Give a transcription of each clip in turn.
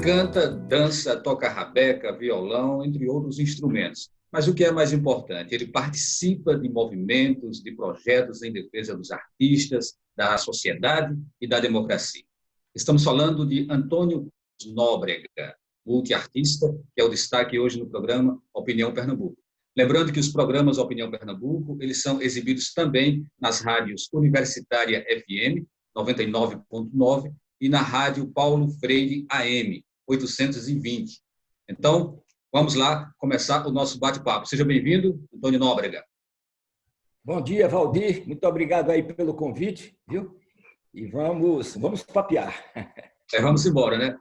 canta, dança, toca rabeca, violão, entre outros instrumentos. Mas o que é mais importante, ele participa de movimentos, de projetos em defesa dos artistas, da sociedade e da democracia. Estamos falando de Antônio Nóbrega, multiartista, que é o destaque hoje no programa Opinião Pernambuco. Lembrando que os programas Opinião Pernambuco, eles são exibidos também nas rádios Universitária FM 99.9 e na rádio Paulo Freire AM 820. Então, vamos lá começar o nosso bate-papo. Seja bem-vindo, Antônio Nóbrega. Bom dia, Valdir. Muito obrigado aí pelo convite, viu? E vamos papear. Vamos embora, né?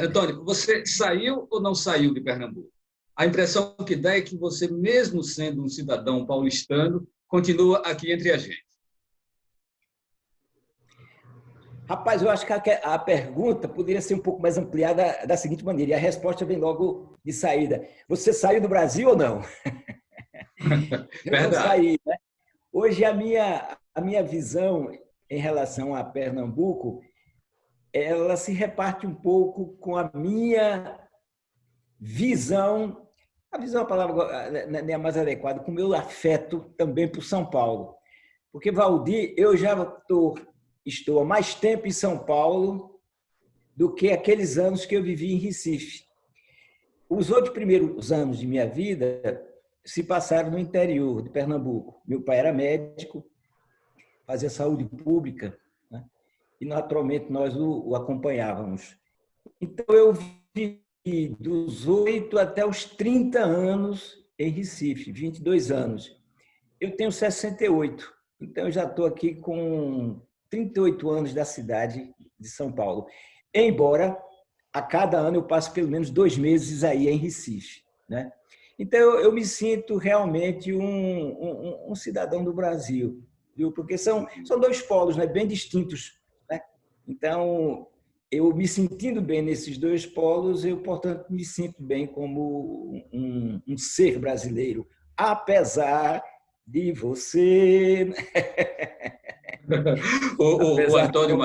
Antônio, você saiu ou não saiu de Pernambuco? A impressão que dá é que você, mesmo sendo um cidadão paulistano, continua aqui entre a gente. Rapaz, eu acho que a pergunta poderia ser um pouco mais ampliada da seguinte maneira, e a resposta vem logo de saída. Você saiu do Brasil ou não? Eu não saí, né? Hoje, a minha visão em relação a Pernambuco, ela se reparte um pouco com a minha visão, a visão é a palavra não é mais adequada, com o meu afeto também por São Paulo. Porque, Valdir, eu já estou há mais tempo em São Paulo do que aqueles anos que eu vivi em Recife. Os 8 primeiros anos de minha vida se passaram no interior de Pernambuco. Meu pai era médico, fazia saúde pública, né? E, naturalmente, nós o acompanhávamos. Então, eu vivi dos 8 até os 30 anos em Recife, 22 anos. Eu tenho 68, então eu já estou aqui com 38 anos da cidade de São Paulo. Embora a cada ano eu passe pelo menos 2 meses aí em Recife, né? Então eu me sinto realmente um cidadão do Brasil, viu? Porque são 2 polos, né, bem distintos, né? Então, eu me sentindo bem nesses 2 polos, eu, portanto, me sinto bem como um ser brasileiro, apesar de você. O Antônio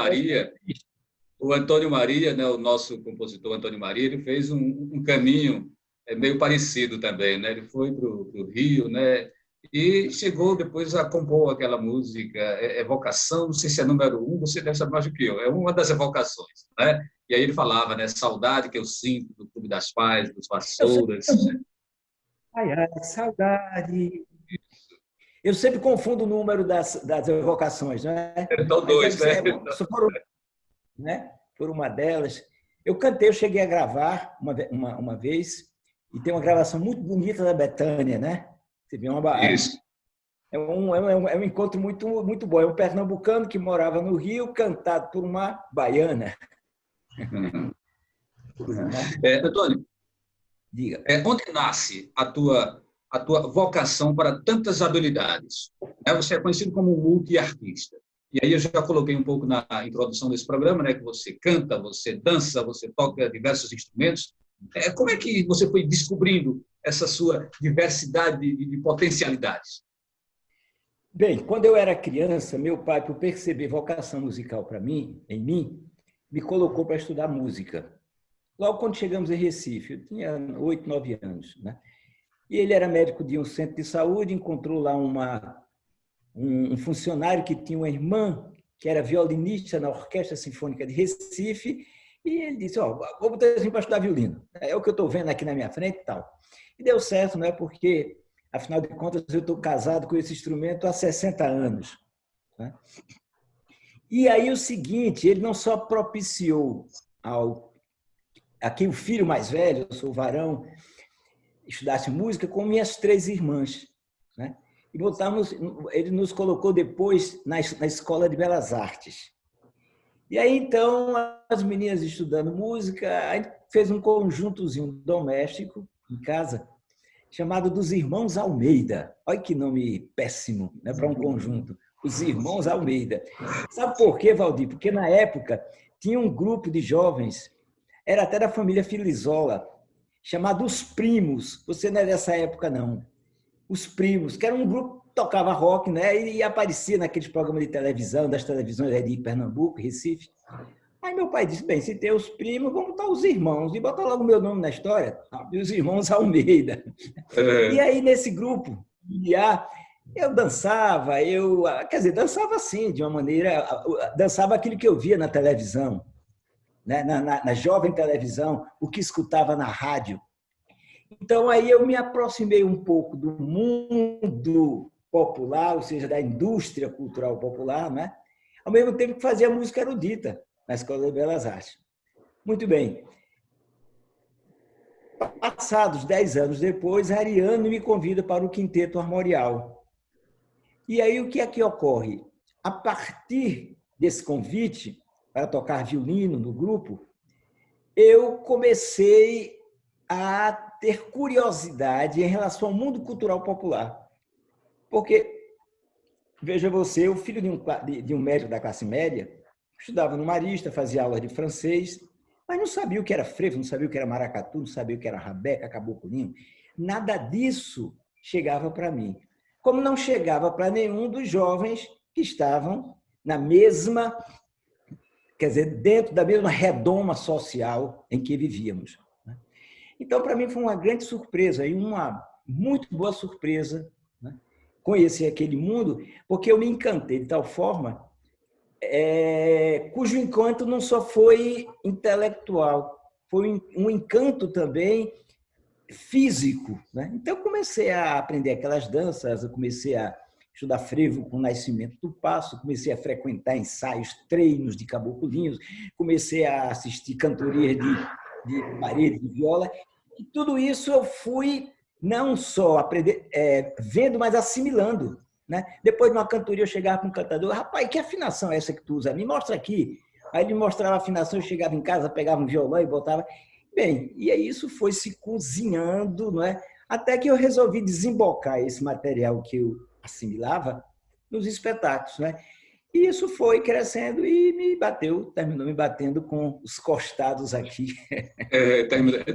Maria, né, o nosso compositor Antônio Maria, ele fez um caminho meio parecido também, né? Ele foi para o Rio, né? E chegou depois a compor aquela música, Evocação, não sei se é número 1, você deve saber mais do que eu, é uma das evocações, né? E aí ele falava, né? Saudade que eu sinto do Clube das Pais, dos Vassouras. Ai, saudade. Eu sempre confundo o número das evocações, né? Então, 2, né? Né? Por uma delas. Eu cantei, eu cheguei a gravar uma vez, e tem uma gravação muito bonita da Bethânia, né? Você viu Isso. É um encontro muito bom. É um pernambucano que morava no Rio, cantado por uma baiana. Antônio, diga. Onde nasce a tua vocação para tantas habilidades? Você é conhecido como um multiartista. E aí eu já coloquei um pouco na introdução desse programa, né, que você canta, você dança, você toca diversos instrumentos. Como é que você foi descobrindo essa sua diversidade de potencialidades? Bem, quando eu era criança, meu pai, por perceber vocação musical em mim, me colocou para estudar música. Logo quando chegamos em Recife, eu tinha 8, 9 anos, né? E ele era médico de um centro de saúde, encontrou lá um funcionário que tinha uma irmã que era violinista na Orquestra Sinfônica de Recife, e ele disse, vou botar assim para estudar violino. É o que eu estou vendo aqui na minha frente e tal. E deu certo, né? Porque, afinal de contas, eu estou casado com esse instrumento há 60 anos. Né? E aí o seguinte, ele não só propiciou aqui o filho mais velho, eu sou o varão, estudasse música com minhas 3 irmãs, né? E ele nos colocou depois na Escola de Belas Artes. E aí, então, as meninas estudando música, a gente fez um conjuntozinho doméstico em casa, chamado dos Irmãos Almeida. Olha que nome péssimo, né, para um conjunto. Os Irmãos Almeida. Sabe por quê, Valdir? Porque, na época, tinha um grupo de jovens, era até da família Filizola, chamado Os Primos. Você não é dessa época, não. Os Primos, que era um grupo que tocava rock, né? E aparecia naqueles programas de televisão, das televisões de Pernambuco, Recife. Aí meu pai disse, bem, se tem os primos, vamos botar os irmãos. E botar logo o meu nome na história. E os irmãos Almeida. E aí, nesse grupo, eu dançava, quer dizer, dançava assim, de uma maneira, dançava aquilo que eu via na televisão, né? Na jovem televisão, o que escutava na rádio. Então, aí eu me aproximei um pouco do mundo popular, ou seja, da indústria cultural popular, né? Ao mesmo tempo que fazia música erudita na Escola de Belas Artes. Muito bem. Passados 10 anos depois, a Ariane me convida para o Quinteto Armorial. E aí, o que é que ocorre? A partir desse convite para tocar violino no grupo, eu comecei a ter curiosidade em relação ao mundo cultural popular. Porque, veja você, o filho de um médico da classe média, estudava no Marista, fazia aula de francês, mas não sabia o que era frevo, não sabia o que era maracatu, não sabia o que era rabeca, caboclinho. Nada disso chegava para mim. Como não chegava para nenhum dos jovens que estavam na mesma, quer dizer, dentro da mesma redoma social em que vivíamos. Então, para mim, foi uma grande surpresa e uma muito boa surpresa, né? Conhecer aquele mundo, porque eu me encantei de tal forma, cujo encanto não só foi intelectual, foi um encanto também físico, né? Então, eu comecei a aprender aquelas danças, eu comecei a estudar frevo com o Nascimento do Passo, comecei a frequentar ensaios, treinos de caboclinhos, comecei a assistir cantorias de parede, de viola, e tudo isso eu fui não só aprender, vendo, mas assimilando, né? Depois de uma cantoria, eu chegava com um cantador, rapaz, que afinação é essa que tu usa? Me mostra aqui. Aí ele mostrava a afinação, eu chegava em casa, pegava um violão e botava. Bem, e aí isso foi se cozinhando, não é? Até que eu resolvi desembocar esse material que eu assimilava nos espetáculos, né? E isso foi crescendo e terminou me batendo com os costados aqui.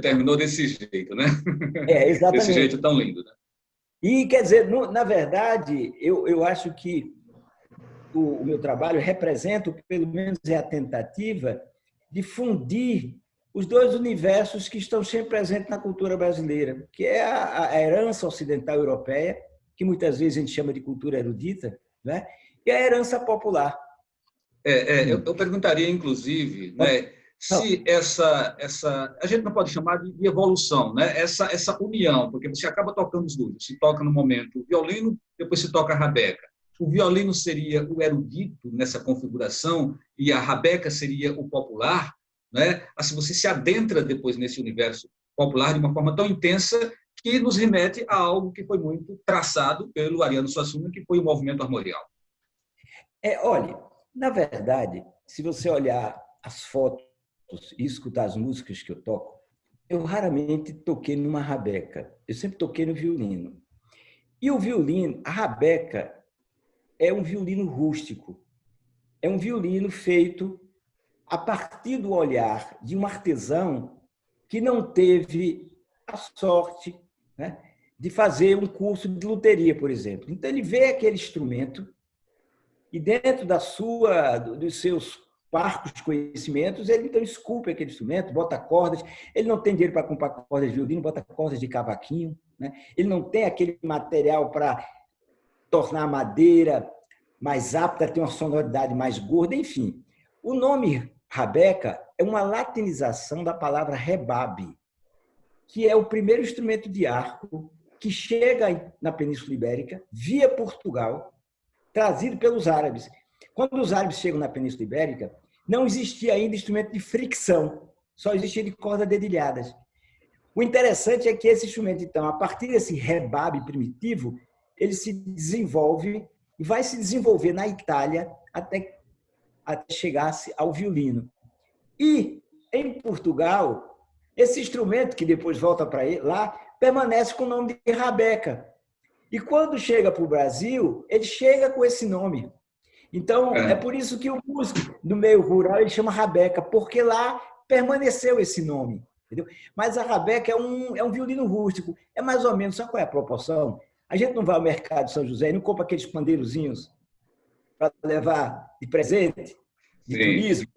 Terminou desse jeito, né? Desse Exatamente. jeito tão lindo, né? E, quer dizer, na verdade, eu acho que o meu trabalho representa, pelo menos é a tentativa, de fundir os dois universos que estão sempre presentes na cultura brasileira, que é a herança ocidental europeia, que muitas vezes a gente chama de cultura erudita, né? E a herança popular. Eu perguntaria, inclusive, né, se essa a gente não pode chamar de evolução, né? Essa união, porque você acaba tocando os dois. Você toca no momento o violino, depois se toca a rabeca. O violino seria o erudito nessa configuração e a rabeca seria o popular, né? Assim, você se adentra depois nesse universo popular de uma forma tão intensa que nos remete a algo que foi muito traçado pelo Ariano Suassuna, que foi o movimento armorial. Olha, na verdade, se você olhar as fotos e escutar as músicas que eu toco, eu raramente toquei numa rabeca. Eu sempre toquei no violino. E o violino, a rabeca, é um violino rústico. É um violino feito a partir do olhar de um artesão que não teve a sorte, né, de fazer um curso de luteria, por exemplo. Então, ele vê aquele instrumento e dentro dos seus parcos conhecimentos, ele então esculpe aquele instrumento, bota cordas. Ele não tem dinheiro para comprar cordas de violino, bota cordas de cavaquinho, né? Ele não tem aquele material para tornar a madeira mais apta a ter uma sonoridade mais gorda, enfim. O nome rabeca é uma latinização da palavra rebabe, que é o primeiro instrumento de arco que chega na Península Ibérica via Portugal, trazido pelos árabes. Quando os árabes chegam na Península Ibérica, não existia ainda instrumento de fricção, só existia de cordas dedilhadas. O interessante é que esse instrumento, então, a partir desse rebabe primitivo, ele se desenvolve e vai se desenvolver na Itália até chegar-se ao violino. E, em Portugal, esse instrumento, que depois volta para lá, permanece com o nome de rabeca. E quando chega para o Brasil, ele chega com esse nome. Então, é por isso que o músico do meio rural ele chama rabeca, porque lá permaneceu esse nome. Entendeu? Mas a rabeca é um violino rústico. É mais ou menos, sabe qual é a proporção? A gente não vai ao mercado de São José e não compra aqueles pandeirozinhos para levar de presente, de turismo.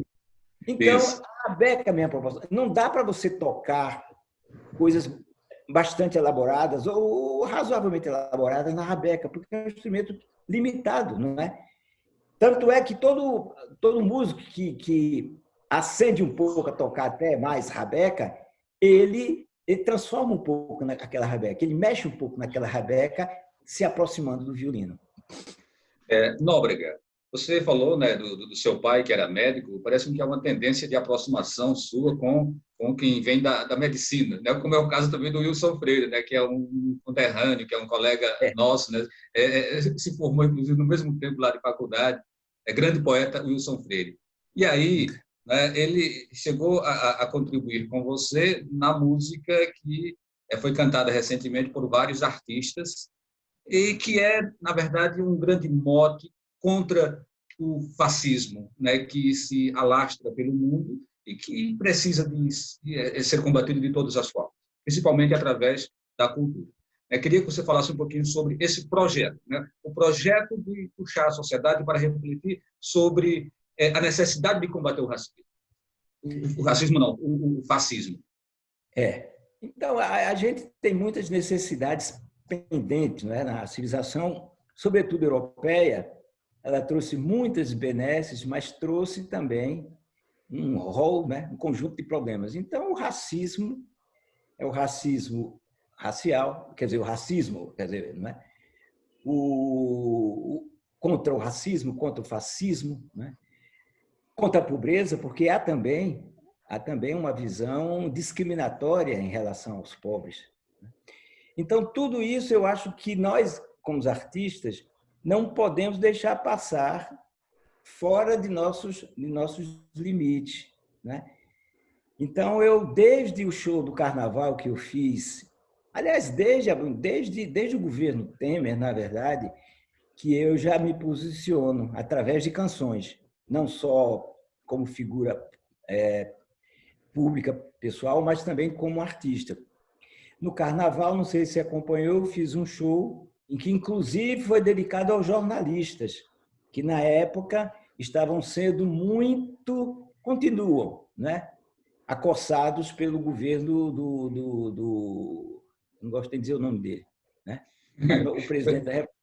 Então, Isso. a rabeca é a minha proposta. Não dá para você tocar coisas bastante elaboradas ou razoavelmente elaboradas na rabeca, porque é um instrumento limitado, não é? Tanto é que todo músico que acende um pouco a tocar até mais rabeca, ele transforma um pouco naquela rabeca, ele mexe um pouco naquela rabeca, se aproximando do violino. Nóbrega, você falou, né, do seu pai, que era médico, parece que há uma tendência de aproximação sua com quem vem da medicina, né? Como é o caso também do Wilson Freire, né, que é um conterrâneo, que é um colega nosso, né? Se formou, inclusive, no mesmo tempo lá de faculdade, grande poeta Wilson Freire. E aí, né, ele chegou a contribuir com você na música que foi cantada recentemente por vários artistas, e que é, na verdade, um grande mote contra o fascismo, né, que se alastra pelo mundo e que precisa de ser combatido de todas as formas, principalmente através da cultura. Eu queria que você falasse um pouquinho sobre esse projeto, né, o projeto de puxar a sociedade para refletir sobre a necessidade de combater o racismo. O racismo não, o fascismo. Então, a gente tem muitas necessidades pendentes, né? Na civilização, sobretudo europeia, ela trouxe muitas benesses, mas trouxe também um rol, né? Um conjunto de problemas. Então, o racismo é o racismo racial, quer dizer, o racismo, quer dizer, não é? Contra o racismo, contra o fascismo, né? Contra a pobreza, porque há também uma visão discriminatória em relação aos pobres. Então, tudo isso eu acho que nós, como artistas, não podemos deixar passar fora de nossos limites, né? Então, desde o show do Carnaval que eu fiz, aliás, desde o governo Temer, na verdade, que eu já me posiciono através de canções, não só como figura pública, pessoal, mas também como artista. No Carnaval, não sei se você acompanhou, eu fiz um show em que, inclusive, foi dedicado aos jornalistas, que, na época, estavam sendo continuam, né? Acossados pelo governo não gosto de dizer o nome dele, né? Mas o presidente da República.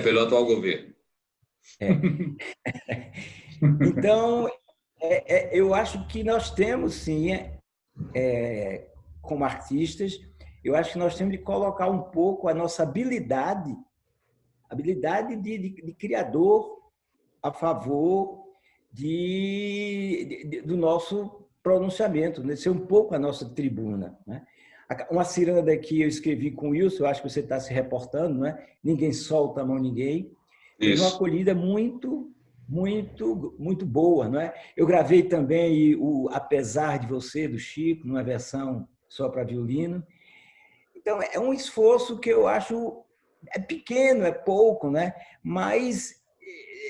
Pelo atual governo. Então, eu acho que nós temos, sim, como artistas, eu acho que nós temos de colocar um pouco a nossa habilidade de criador a favor do nosso pronunciamento, né? Ser um pouco a nossa tribuna, né? Uma ciranda que eu escrevi com o Wilson, eu acho que você está se reportando, não é? Ninguém solta a mão ninguém. Teve uma acolhida muito boa, não é? Eu gravei também o Apesar de Você, do Chico, numa versão só para violino. Então, é um esforço que eu acho pequeno, é pouco, né? Mas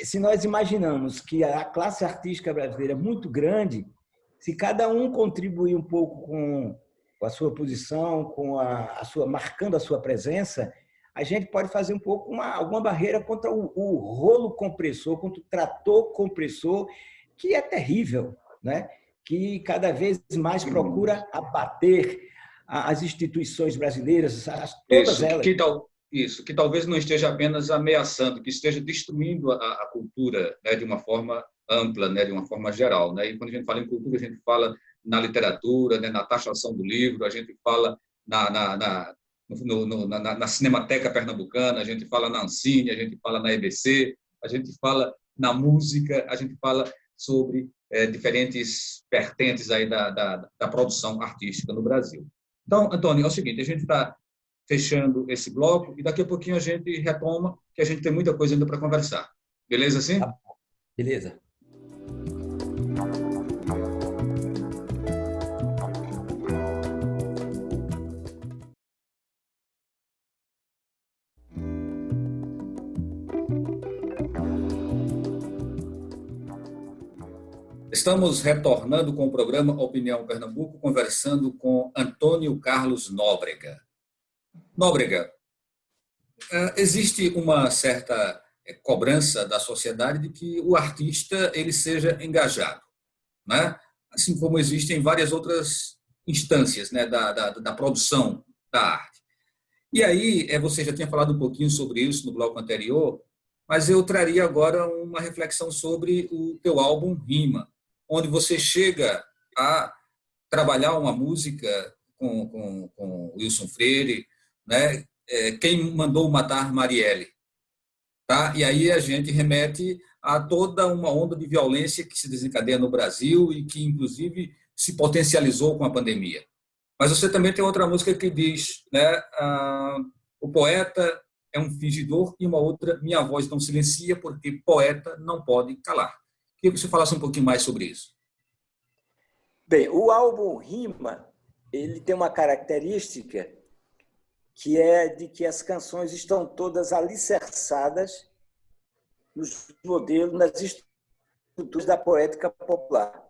se nós imaginamos que a classe artística brasileira é muito grande, se cada um contribuir um pouco com a sua posição, marcando a sua presença, a gente pode fazer um pouco alguma barreira contra o rolo compressor, contra o trator compressor, que é terrível, né? Que cada vez mais procura abater as instituições brasileiras, todas elas. Que talvez não esteja apenas ameaçando, que esteja destruindo a cultura, né, de uma forma ampla, né, de uma forma geral, né? E quando a gente fala em cultura, a gente fala na literatura, né, na taxação do livro, a gente fala na Cinemateca Pernambucana, a gente fala na Ancine, a gente fala na EBC, a gente fala na música, a gente fala sobre diferentes vertentes aí da produção artística no Brasil. Então, Antônio, é o seguinte, a gente está fechando esse bloco e daqui a pouquinho a gente retoma, que a gente tem muita coisa ainda para conversar. Beleza assim? Tá bom. Beleza. Estamos retornando com o programa Opinião Pernambuco, conversando com Antônio Carlos Nóbrega. Nóbrega, existe uma certa cobrança da sociedade de que o artista ele seja engajado, né? Assim como existem várias outras instâncias, né, da produção da arte. E aí, você já tinha falado um pouquinho sobre isso no bloco anterior, mas eu traria agora uma reflexão sobre o teu álbum Rima, onde você chega a trabalhar uma música com Wilson Freire, né? Quem mandou matar Marielle, tá? E aí a gente remete a toda uma onda de violência que se desencadeia no Brasil e que, inclusive, se potencializou com a pandemia. Mas você também tem outra música que diz, né? O poeta é um fingidor, e uma outra, minha voz não silencia, porque poeta não pode calar. Queria que você falasse um pouquinho mais sobre isso. Bem, o álbum Rima, ele tem uma característica que é de que as canções estão todas alicerçadas nos modelos, nas estruturas da poética popular,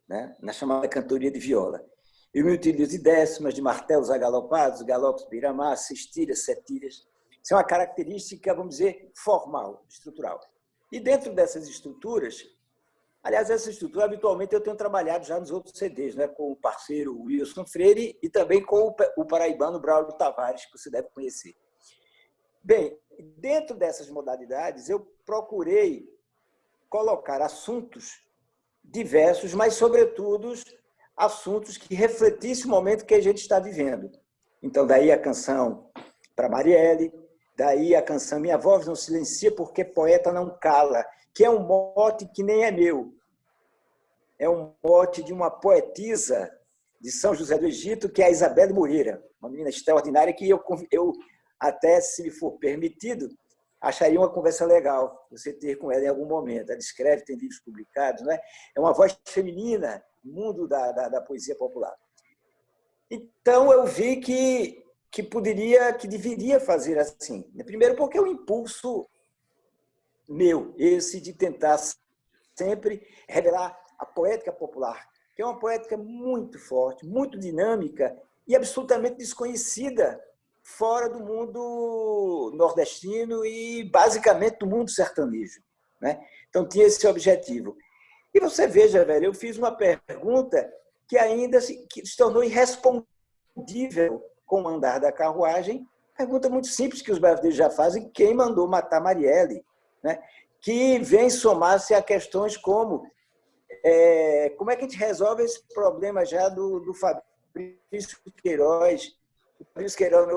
né? Na chamada cantoria de viola. Eu me utilizo de décimas, de martelos agalopados, galopes, biramás, sextilhas, setilhas. Isso é uma característica, vamos dizer, formal, estrutural. E dentro dessas estruturas, aliás, essa estrutura, habitualmente, eu tenho trabalhado já nos outros CDs, né, com o parceiro Wilson Freire e também com o paraibano Braulio Tavares, que você deve conhecer. Bem, dentro dessas modalidades, eu procurei colocar assuntos diversos, mas, sobretudo, assuntos que refletissem o momento que a gente está vivendo. Então, daí a canção para Marielle, daí a canção Minha Voz Não Silencia, porque poeta não cala, que é um mote que nem é meu. É um mote de uma poetisa de São José do Egito, que é a Isabelle Moreira, uma menina extraordinária que eu até, se me for permitido, acharia uma conversa legal você ter com ela em algum momento. Ela escreve, tem livros publicados, né? É uma voz feminina no mundo da poesia popular. Então, eu vi que deveria fazer assim. Primeiro, porque é um impulso meu, esse de tentar sempre revelar a poética popular, que é uma poética muito forte, muito dinâmica e absolutamente desconhecida fora do mundo nordestino e, basicamente, do mundo sertanejo, né? Então, tinha esse objetivo. E você veja, velho, eu fiz uma pergunta que ainda se tornou irrespondível com o andar da carruagem, pergunta muito simples que os brasileiros já fazem, quem mandou matar Marielle, né? Que vem somar-se a questões como é que a gente resolve esse problema já do Fabrício Queiroz, o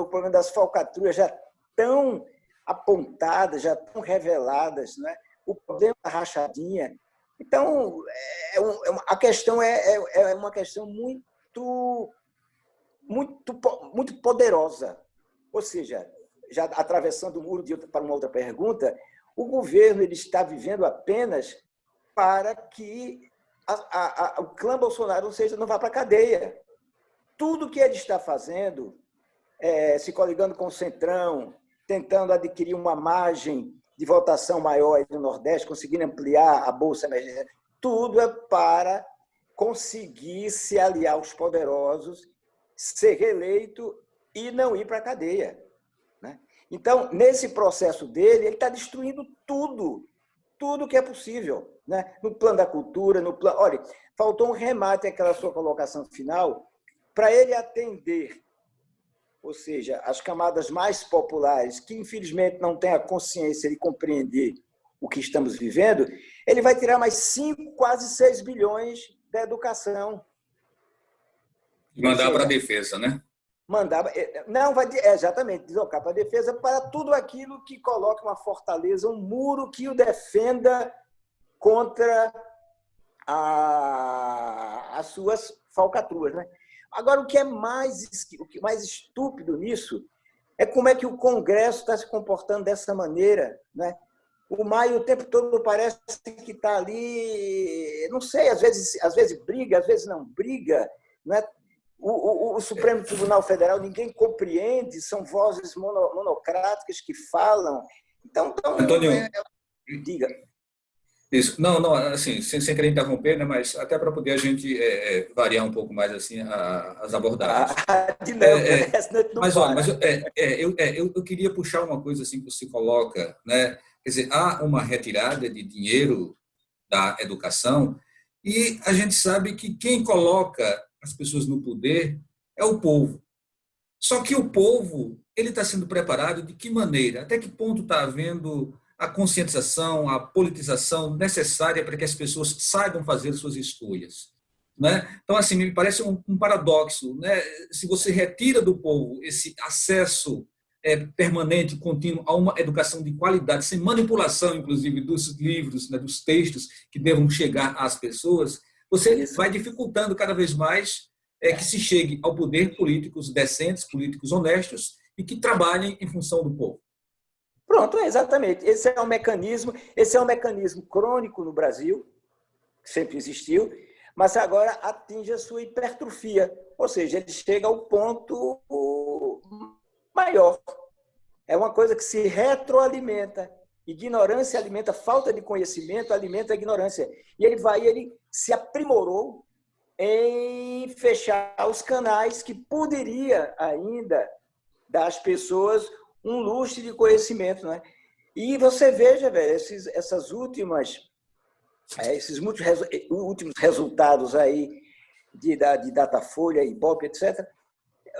problema das falcatruas já tão apontadas, já tão reveladas, né? O problema da rachadinha. Então, a questão é uma questão muito poderosa. Ou seja, já atravessando o muro para uma outra pergunta, o governo ele está vivendo apenas para que o clã Bolsonaro, ou seja, não vá para a cadeia. Tudo que ele está fazendo, se coligando com o Centrão, tentando adquirir uma margem de votação maior no Nordeste, conseguindo ampliar a Bolsa Emergência, tudo é para conseguir se aliar aos poderosos, ser reeleito e não ir para a cadeia, né? Então, nesse processo dele, ele está destruindo tudo que é possível, né? No plano da cultura, no plano... Olha, faltou um remate àquela sua colocação final para ele atender, ou seja, as camadas mais populares, que infelizmente não têm a consciência de compreender o que estamos vivendo, ele vai tirar mais 5, quase 6 bilhões da educação. E mandar para a defesa, né? Exatamente, deslocar para a defesa, para tudo aquilo que coloca uma fortaleza, um muro que o defenda contra as suas falcatruas, né? Agora, o que é mais estúpido nisso é como é que o Congresso está se comportando dessa maneira, né? O Maia o tempo todo parece que está ali, não sei, às vezes briga, às vezes não briga, né? O Supremo Tribunal Federal ninguém compreende, são vozes monocráticas que falam. Então Antônio, diga. Isso. Não, assim, sem querer interromper, né, mas até para poder a gente variar um pouco mais assim as abordagens. Eu queria puxar uma coisa assim que você coloca, né? Quer dizer, há uma retirada de dinheiro da educação E a gente sabe que quem coloca as pessoas no poder é o povo. Só que o povo, ele está sendo preparado de que maneira? Até que ponto está havendo a conscientização, a politização necessária para que as pessoas saibam fazer suas escolhas? Né? Então, assim, me parece um paradoxo. Né? Se você retira do povo esse acesso permanente, contínuo, a uma educação de qualidade, sem manipulação, inclusive, dos livros, né, dos textos que devam chegar às pessoas, você vai dificultando cada vez mais que se chegue ao poder políticos decentes, políticos honestos e que trabalhem em função do povo. Pronto, exatamente. Esse é um mecanismo crônico no Brasil, que sempre existiu, mas agora atinge a sua hipertrofia, ou seja, ele chega ao ponto maior. É uma coisa que se retroalimenta. Ignorância alimenta falta de conhecimento, alimenta a ignorância. E ele se aprimorou em fechar os canais que poderia ainda dar às pessoas um lustre de conhecimento, né? E você veja, velho, esses últimos resultados aí de Datafolha, Ibope, etc.,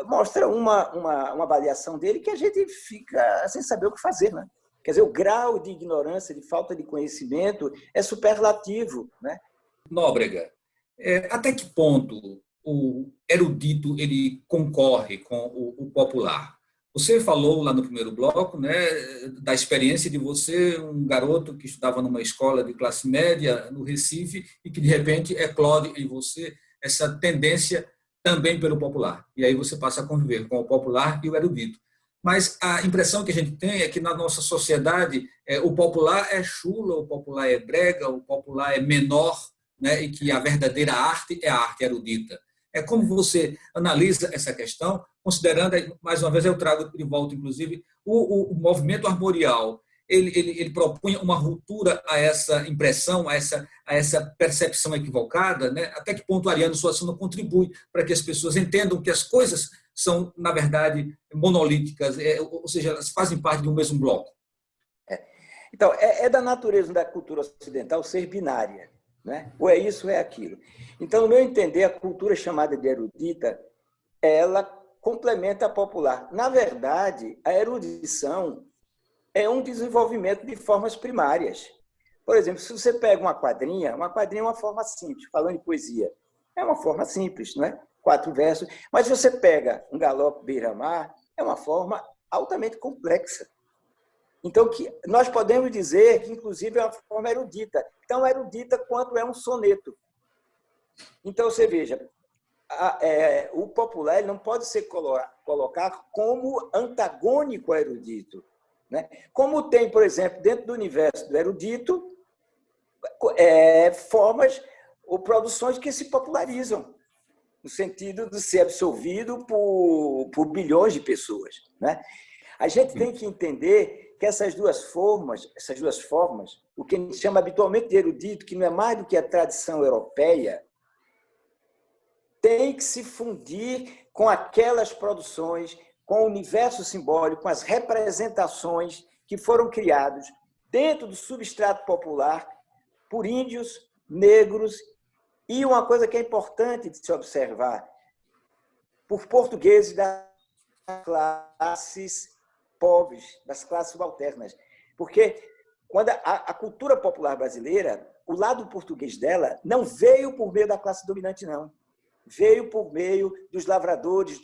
mostra uma avaliação dele que a gente fica sem saber o que fazer, né? Quer dizer, o grau de ignorância, de falta de conhecimento é superlativo, né? Nóbrega, até que ponto o erudito ele concorre com o popular? Você falou lá no primeiro bloco, né, da experiência de você, um garoto que estudava numa escola de classe média no Recife e que, de repente, eclode em você essa tendência também pelo popular. E aí você passa a conviver com o popular e o erudito. Mas a impressão que a gente tem é que na nossa sociedade o popular é chula, o popular é brega, o popular é menor, né, e que a verdadeira arte é a arte erudita. É como você analisa essa questão, considerando, mais uma vez eu trago de volta, inclusive, o movimento armorial. Ele propunha uma ruptura a essa impressão, a essa percepção equivocada, né? Até que ponto o Ariano Suassuna contribui para que as pessoas entendam que as coisas são, na verdade, monolíticas, ou seja, elas fazem parte de um mesmo bloco. Então, é da natureza da cultura ocidental ser binária, né? Ou é isso ou é aquilo. Então, no meu entender, a cultura chamada de erudita, ela complementa a popular. Na verdade, a erudição é um desenvolvimento de formas primárias. Por exemplo, se você pega uma quadrinha é uma forma simples, falando de poesia. É uma forma simples, não é? 4 versos. Mas se você pega um galope beira-mar, é uma forma altamente complexa. Então, nós podemos dizer que, inclusive, é uma forma erudita. Tão erudita quanto é um soneto. Então, você veja, o popular ele não pode ser colocar como antagônico ao erudito. Né? Como tem, por exemplo, dentro do universo do erudito, formas ou produções que se popularizam, no sentido de ser absorvido por bilhões de pessoas. Né? A gente tem que entender que essas duas formas, o que a gente chama habitualmente de erudito, que não é mais do que a tradição europeia, tem que se fundir com aquelas produções, com o universo simbólico, com as representações que foram criadas dentro do substrato popular por índios, negros e uma coisa que é importante de se observar, por portugueses das classes pobres, das classes subalternas. Porque quando a cultura popular brasileira, o lado português dela não veio por meio da classe dominante, não. Veio por meio dos lavradores,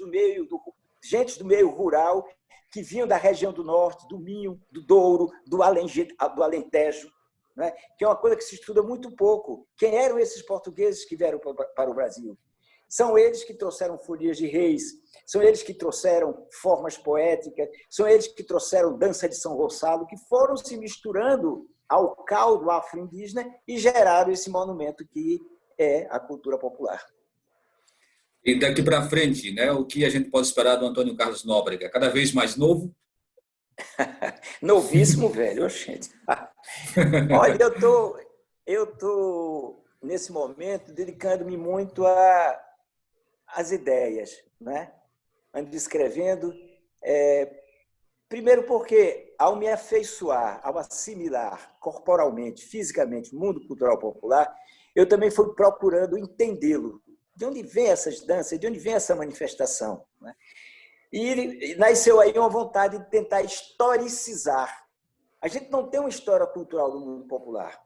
gente do meio rural, que vinham da região do norte, do Minho, do Douro, do Alentejo, né? Que é uma coisa que se estuda muito pouco. Quem eram esses portugueses que vieram para o Brasil? São eles que trouxeram folias de reis, são eles que trouxeram formas poéticas, são eles que trouxeram dança de São Gonçalo, que foram se misturando ao caldo afro-indígena e geraram esse monumento que é a cultura popular. E daqui para frente, né, o que a gente pode esperar do Antônio Carlos Nóbrega? Cada vez mais novo? Novíssimo, velho, gente. Olha, eu tô nesse momento dedicando-me muito às ideias, né? Ando escrevendo. Primeiro porque, ao me afeiçoar, ao assimilar corporalmente, fisicamente, o mundo cultural popular, eu também fui procurando entendê-lo. De onde vem essas danças? De onde vem essa manifestação? Né? E nasceu aí uma vontade de tentar historicizar. A gente não tem uma história cultural do mundo popular.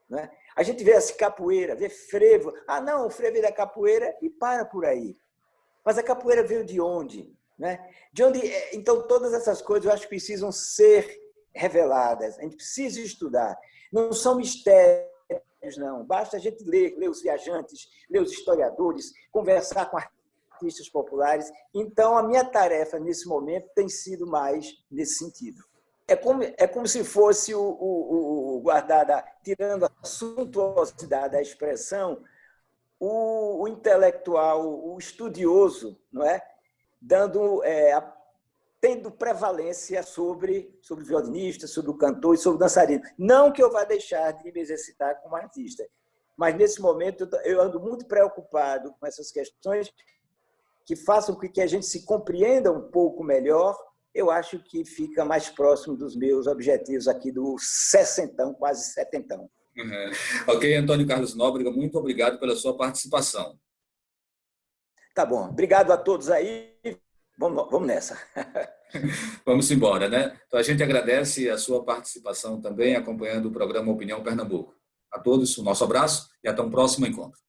Né? A gente vê assim, capoeira, vê frevo. Ah, não, o frevo é da capoeira e para por aí. Mas a capoeira veio de onde? Né? De onde? Então, todas essas coisas eu acho que precisam ser reveladas. A gente precisa estudar. Não são mistérios, não. Basta a gente ler os viajantes, ler os historiadores, conversar com artistas populares. Então, a minha tarefa, nesse momento, tem sido mais nesse sentido. É como se fosse o guardar, tirando a suntuosidade da expressão, o intelectual, o estudioso, não é? Tendo prevalência sobre o violinista, sobre o cantor e sobre o dançarino. Não que eu vá deixar de me exercitar como artista, mas, nesse momento, eu ando muito preocupado com essas questões que façam com que a gente se compreenda um pouco melhor. Eu acho que fica mais próximo dos meus objetivos aqui do sessentão, quase setentão. Uhum. Ok, Antônio Carlos Nóbrega, muito obrigado pela sua participação. Tá bom. Obrigado a todos aí. Vamos nessa. Vamos embora, né? Então, a gente agradece a sua participação também, acompanhando o programa Opinião Pernambuco. A todos, o nosso abraço e até um próximo encontro.